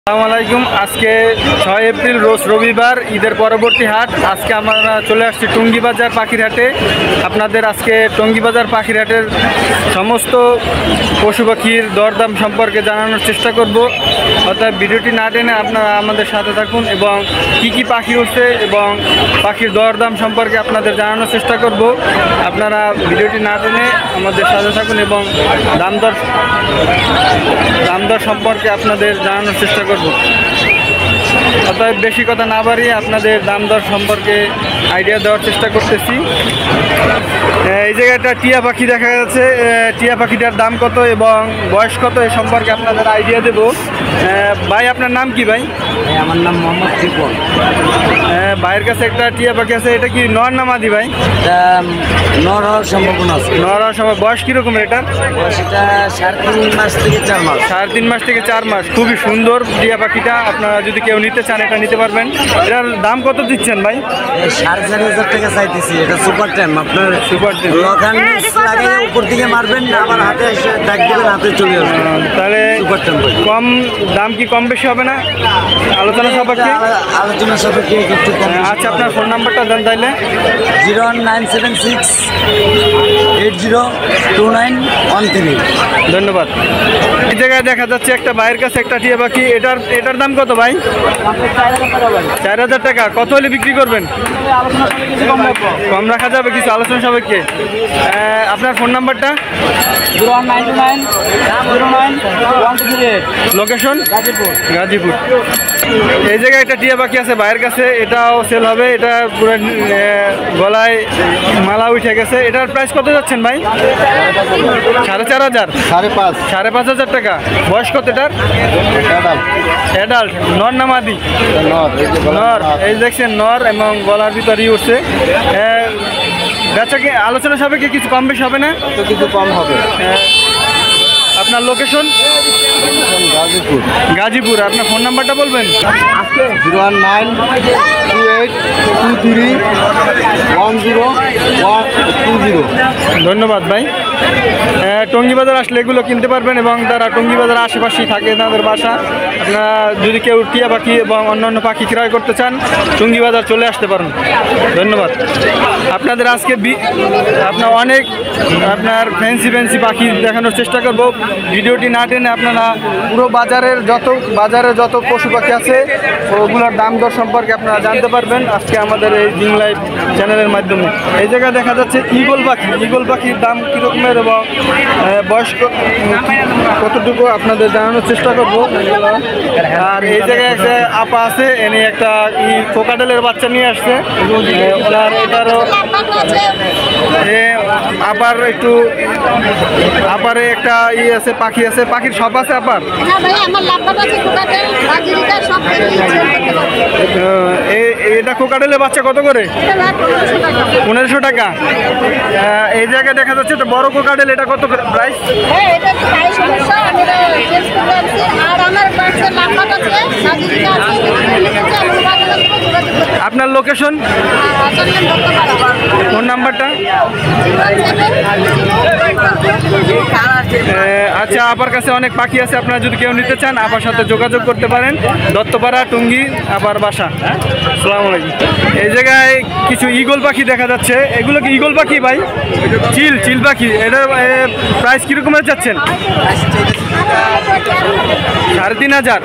আসসালামু আলাইকুম। আজকে 6 এপ্রিল রোজ রবিবার, ঈদের পরবর্তী হাট। আজকে আমরা চলে আসছি টঙ্গী বাজার পাখির হাটে। আপনাদের আজকে টঙ্গী বাজার পাখির হাটের সমস্ত পশু পাখির দরদাম সম্পর্কে জানানোর চেষ্টা করব। অর্থাৎ ভিডিওটি না টেনে আপনারা আমাদের সাথে থাকুন এবং কি পাখি উঠছে এবং পাখির দরদাম সম্পর্কে আপনাদের জানানোর চেষ্টা করব। আপনারা ভিডিওটি না টেনে আমাদের সাথে থাকুন এবং দাম দর সম্পর্কে আপনাদের জানানোর চেষ্টা করব। অতএব বেশি কথা না বাড়িয়ে আপনাদের দাম দর সম্পর্কে আইডিয়া দেওয়ার চেষ্টা করতেছি। এই জায়গাটা টিয়া পাখি দেখা যাচ্ছে। টিয়া পাখিটার দাম কত এবং বয়স কত এ সম্পর্কে আপনাদের আইডিয়া দেব। ভাই, আপনার নাম কি ভাই? আমার নাম মোহাম্মদ ত্রিপল। ভাইয়ের কাছে একটা টিয়া পাখি আছে, এটা কি নর না মাদি ভাই? নর হওয়ার সম্ভাবনা আছে। নর হওয়ার সময় বয়স কীরকম এটার? সেটা 3.5 মাস থেকে 4 মাস। 3.5 মাস থেকে 4 মাস। খুবই সুন্দর টিয়া পাখিটা। আপনারা যদি কেউ নিতে চান এটা নিতে পারবেন। এটার দাম কত দিচ্ছেন ভাই? 4,500 টাকা চাইতেছি। এটা সুপার টাইম। আপনার সুপার লখান লাগিয়ে উপর দিকে মারবেন, আবার হাতে এসে ডাক দেবেন, হাতে চলে আসবে। তাহলে সুপার টাইম। কম দাম কি কম বেশি হবে না? আলোচনা সাপেক্ষে আলোচনা সাপেক্ষে একটু কম। আচ্ছা, আপনার ফোন নাম্বারটা দেন তাইলে। 01976 802913। ধন্যবাদ। এই জায়গায় দেখা যাচ্ছে একটা ভাইয়ের কাছে একটা টিয়া পাখি। এটার দাম কত ভাই? 4,000 টাকা। কত হলে বিক্রি করবেন? কম রাখা যাবে কিছু আলোচনা সাপেক্ষে। আপনার ফোন নাম্বারটা? 019090138। লোকেশন? গাজীপুর। এই জায়গায় একটা টিয়া পাখি আছে ভাইয়ের কাছে, এটাও সেল হবে। এটা পুরো গলায় মালা উঠে গেছে। এটার প্রাইস কত যাচ্ছেন ভাই? 4,500। 5,500 টাকা। বয়স কত এটার? অ্যাডাল্ট। নর না মাদি? নর। এই দেখছেন নর এবং গলার ভিতরেই উঠছে। বেচাকে আলোচনা সাপেক্ষে কিছু কম বেশি হবে না? তো কিছু কম হবে। আপনার লোকেশন? গাজীপুর। আপনার ফোন নাম্বারটা বলবেন? 01928231020। ধন্যবাদ ভাই। টঙ্গী বাজার আসলে এগুলো কিনতে পারবেন এবং তারা টঙ্গী বাজার আশেপাশেই থাকে তাদের বাসা। আপনারা যদি কেউ টিয়া পাখি এবং অন্যান্য পাখি ক্রয় করতে চান টঙ্গী বাজার চলে আসতে পারেন। ধন্যবাদ। আপনাদের আজকে আপনার অনেক ফ্যান্সি পাখি দেখানোর চেষ্টা করব। ভিডিওটি না টেনে আপনারা পুরো বাজারে যত পশু পাখি আছে ওগুলোর দাম দর সম্পর্কে আপনারা জানতে পারবেন আজকে আমাদের এই জিং লাইভ চ্যানেলের মাধ্যমে। এই জায়গায় দেখা যাচ্ছে ঈগল পাখির দাম কীরকমের এবং বয়স কতটুকু আপনাদের জানানোর চেষ্টা করব। আর এই জায়গায় একটা আপা আছে, এনে একটা কোকাটেলের বাচ্চা নিয়ে আসছে। ওনার এটারও আপারে একটা আছে, পাখি আছে। পাখির সব আছে আপার? এটা কোকাটেলের বাচ্চা কত করে? 1500 টাকা। এই জায়গায় দেখা যাচ্ছে একটা বড় কোকাটেল, এটা কত প্রাইস? আপনার লোকেশন? ফোন নাম্বারটা? আচ্ছা, আপার কাছে অনেক পাখি আছে। আপনারা যদি কেউ নিতে চান আপার সাথে যোগাযোগ করতে পারেন। দত্তপাড়া, টঙ্গী, আপার বাসা। আসসালামু আলাইকুম। এই জায়গায় কিছু ঈগল পাখি দেখা যাচ্ছে। এগুলো কি ঈগল পাখি ভাই? চিল পাখি। এটার প্রাইস কীরকমের যাচ্ছেন? 3,500,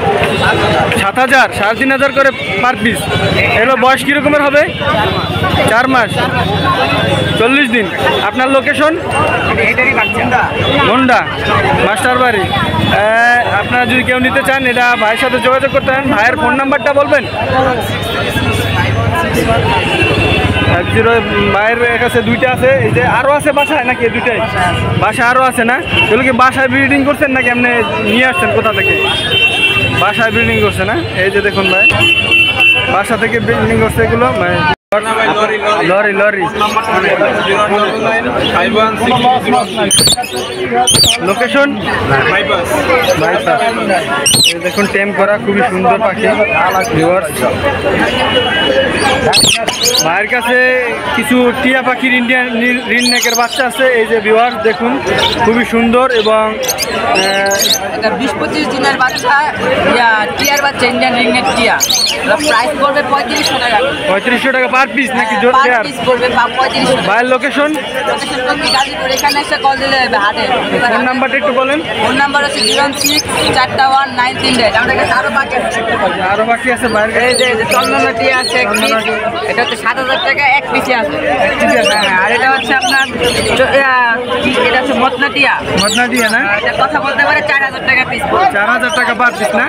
7,000, 3,500 করে পার পিস। এগুলো বয়স কীরকমের হবে? 4 মাস, 40 দিন। আপনার লোকেশন? হোন্ডা, মাস্টার বাড়ি। আপনারা যদি কেউ নিতে চান এটা ভাইয়ের সাথে যোগাযোগ করতে পারেন। ভাইয়ের ফোন নাম্বারটা বলবেন? 10। ভাইয়ের কাছে দুইটা আছে। এই যে আরও আছে বাসায় নাকি? দুইটাই বাসায় আরও আছে না? এগুলো কি বাসায় ব্রিডিং করছেন নাকি এমনি নিয়ে আসছেন কোথা থেকে? বাসায় ব্রিডিং করছে না? এই যে দেখুন ভাই, বাসা থেকে ব্রিডিং করছে এগুলো। Lorry location? দেখুন টেম করা, খুবই সুন্দর পাখি। ভাইয়ের কাছে কিছু টিয়া পাখির ইন্ডিয়ান রিং নেকের বাচ্চা আছে। এই যে ভিউয়ার্স দেখুন, খুবই সুন্দর এবং 20-25 দিনের বাচ্চা টিয়ার বাচ্চা ইন্ডিয়ান রিংনেট টিয়া, প্রাইস পড়বে 3500 টাকা। 3500 টাকা পার পিস নাকি জোর পার পেয়ার? পিস পড়বে 3500 টাকা। ভাইয়ের লোকেশন, লোকেশন টঙ্গী গাজীপুর, এখানে এসে কল দিলে হবে হাটে। ফোন নাম্বারটা একটু বলেন। ফোন নাম্বার হচ্ছে 06419338। আমাদের কাছে আরো বাকি আছে। আরো বাকি আছে বাইরে? এই যে চন্দনা টিয়া আছে এক piece, এটা হচ্ছে 7000 টাকা এক পিসে আছে। হ্যাঁ, আর এটা হচ্ছে আপনার এটা হচ্ছে মতনা টিয়া, মদনা দিয়ে না? এটা কথা বলতে পারে 4000 টাকা পিস। 4000 টাকা পার পিস না?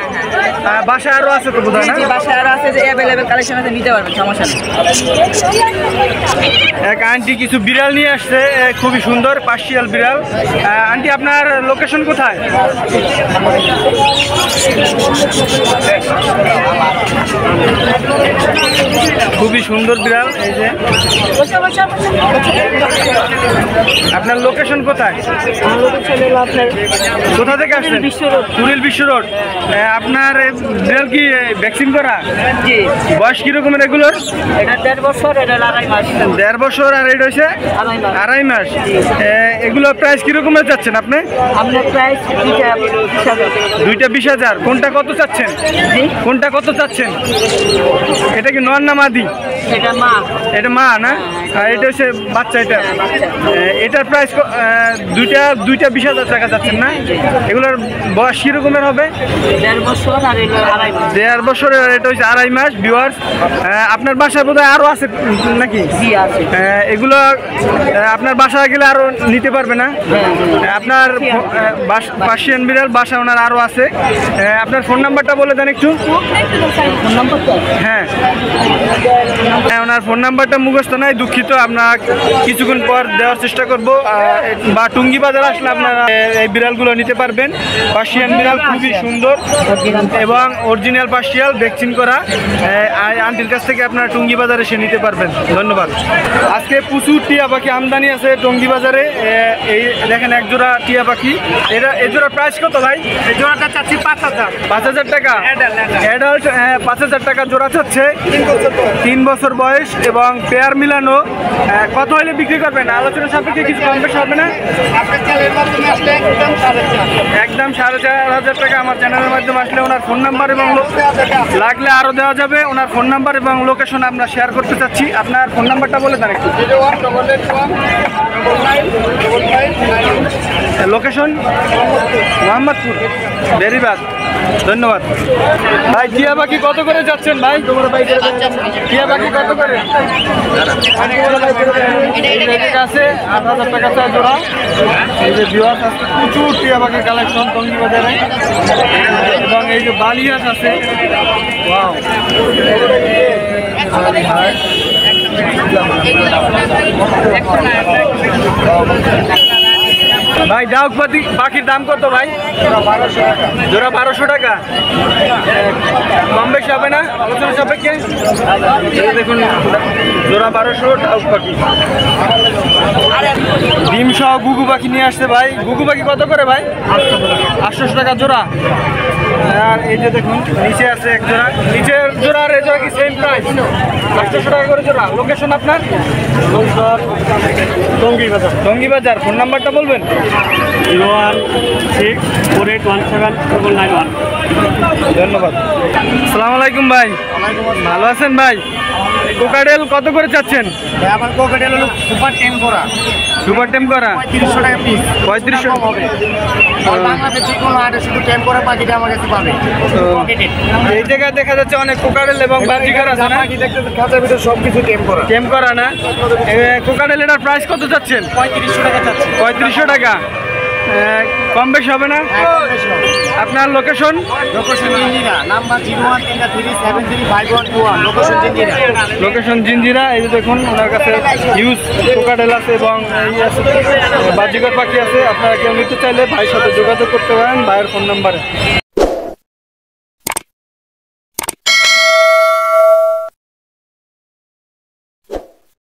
বাসায় আরো আছে তো বোধহয় না? জি, বাসায় আরো আছে, যে অ্যাভেলেবেল কালেকশন আছে, নিতে পারবেন, সমস্যা নেই। এক আন্টি কিছু বিড়াল নিয়ে আসছে, খুবই সুন্দর পার্সিয়াল বিড়াল। আন্টি আপনার লোকেশন কোথায়? খুবই সুন্দর বিড়াল। এই যে আপনার লোকেশন কোথায়? কোথা থেকে আসছেন? কুড়িল বিশ্ব রোড। আপনার বিড়াল কি ভ্যাকসিন করা? জি, বয়স কিরকমের এগুলোর? এটা 1.5 বছর, এটা 2.5 মাস। 1.5 বছর আর এটা হচ্ছে 2.5 মাস। এগুলো প্রাইস কিরকমের চাচ্ছেন আপনি? আপনার প্রাইস দুইটা 20,000। কোনটা কত চাচ্ছেন? জি, কোনটা কত চাচ্ছেন? এটা কি নর না মাদি? এটা মা। এটা মা না? আর এটা হচ্ছে বাচ্চা। এটার প্রাইস দুইটা 20,000 টাকা যাচ্ছেন না? এগুলোর বয়স কিরকমের হবে? 1.5 বছর আর এটা 2.5 মাস। 1.5 বছরের, আর এটা হচ্ছে 2.5 মাস। ভিউয়ার্স, আপনার বাসায় বোধহয় আরো আছে নাকি? জি, আছে। এগুলো আপনার বাসায় গেলে আরো নিতে পারবে না? আপনার পার্সিয়ান বিড়াল বাসা ওনার আরো আছে। আপনার ফোন নাম্বারটা বলে দেন একটু। ফোন নাম্বার তো হ্যাঁ, ওনার ফোন নাম্বারটা মুখস্থ নাই, দুঃখিত। আপনার কিছুক্ষণ পর দেওয়ার চেষ্টা করব। বা টুঙ্গি বাজার আসলে আপনারা এই বিড়ালগুলো নিতে পারবেন। পার্সিয়ান বিড়াল খুবই সুন্দর এবং অরিজিনাল পার্সিয়াল ভ্যাকসিন করা। আন্টির কাছ থেকে আপনারা টুঙ্গি বাজারে এসে নিতে পারবেন। ধন্যবাদ। আজকে প্রচুর টিয়া পাখি আমদানি আছে টুঙ্গি বাজারে। এই দেখেন এক জোড়া টিয়া পাখি। এই জোড়ার প্রাইস কত ভাই? এই জোড়াটা চাচ্ছি 5000। 5000 টাকা অ্যাডাল্ট। 5000 টাকা জোড়া চাচ্ছে। 3 বছর বয়স এবং পেয়ার মিলানো। কত হলে বিক্রি করবেন? আলোচনা সাপেক্ষে কিছু কম বেশি হবে না? আপনার চ্যানেলের মাধ্যমে আসলে একদম 4,500। একদম 4,500 টাকা। আমার চ্যানেলের মাধ্যমে আসলে ওনার ফোন নাম্বার এবং লাগলে আরও দেওয়া যাবে। ওনার ফোন নাম্বার এবং লোকেশন আমরা শেয়ার করতে চাচ্ছি। আপনার ফোন নাম্বারটা বলে দেন একটু। 0111995599। লোকেশন মোহাম্মদপুর, বেরিবাদ। ধন্যবাদ ভাই। টিয়া পাখি কত করে যাচ্ছেন ভাই? টিয়া পাখি কত করে? আছে 8,000 টাকা চাই জোড়া। এই যে ভিউয়ার্স, আছে প্রচুর টিয়া পাখির কালেকশন টঙ্গী বাজারে। এবং এই যে বালিয়াস আছে। ওয়াও, ভাই ডাউক পাখির দাম কত ভাই? জোড়া 1200 টাকা। কম বেশি হবে না আলোচনা সাপেক্ষে? দেখুন জোড়া 1200 ডাউক পাখি। ডিম সহ গুগু পাখি নিয়ে আসছে ভাই। গুগু পাখি কত করে ভাই? 800 টাকা জোড়া। আর এই যে দেখুন নিচে আছে এক জোড়া। নিচের জোড়া আর এই জোড়া কি সেম প্রাইস? 800 টাকা করে জোড়া। লোকেশন আপনার? টঙ্গী বাজার। টঙ্গী বাজার। ফোন নাম্বারটা বলবেন? 016481791। ধন্যবাদ। আসসালামু আলাইকুম ভাই, ভালো আছেন ভাই? কোকাডেল কত করে চাচ্ছেন? আমার কোকাটেল হলো সুপার 10 করা, সুপার টেম করা 3500 টাকা পিস। 3500 হবে। আর বাংলাদেশে যে কোনো হাটে শুধু 10 করা পাখিটা আমার কাছে পাবে। পকেটেড। এই জায়গায় দেখা যাচ্ছে অনেক কোকাডেল এবং বাজিকার আছে না? পাখি দেখতে খাঁচার ভিতরে সব কিছু 10 করা। টেম করা না? কোকাডেল এটার প্রাইস কত চাচ্ছেন? 3500 টাকা চাচ্ছি। 3500 টাকা। কম বেশি হবে না? আপনার location? Location Jinjira, number 0133735121। Location Jinjira. Location Jinjira. এই যে দেখুন ওনার কাছে হিউজ কোকাডেল আছে এবং এই আছে বাজিকার পাখি আছে। আপনারা কেউ নিতে চাইলে ভাইয়ের সাথে যোগাযোগ করতে পারেন ভাইয়ের ফোন নাম্বারে।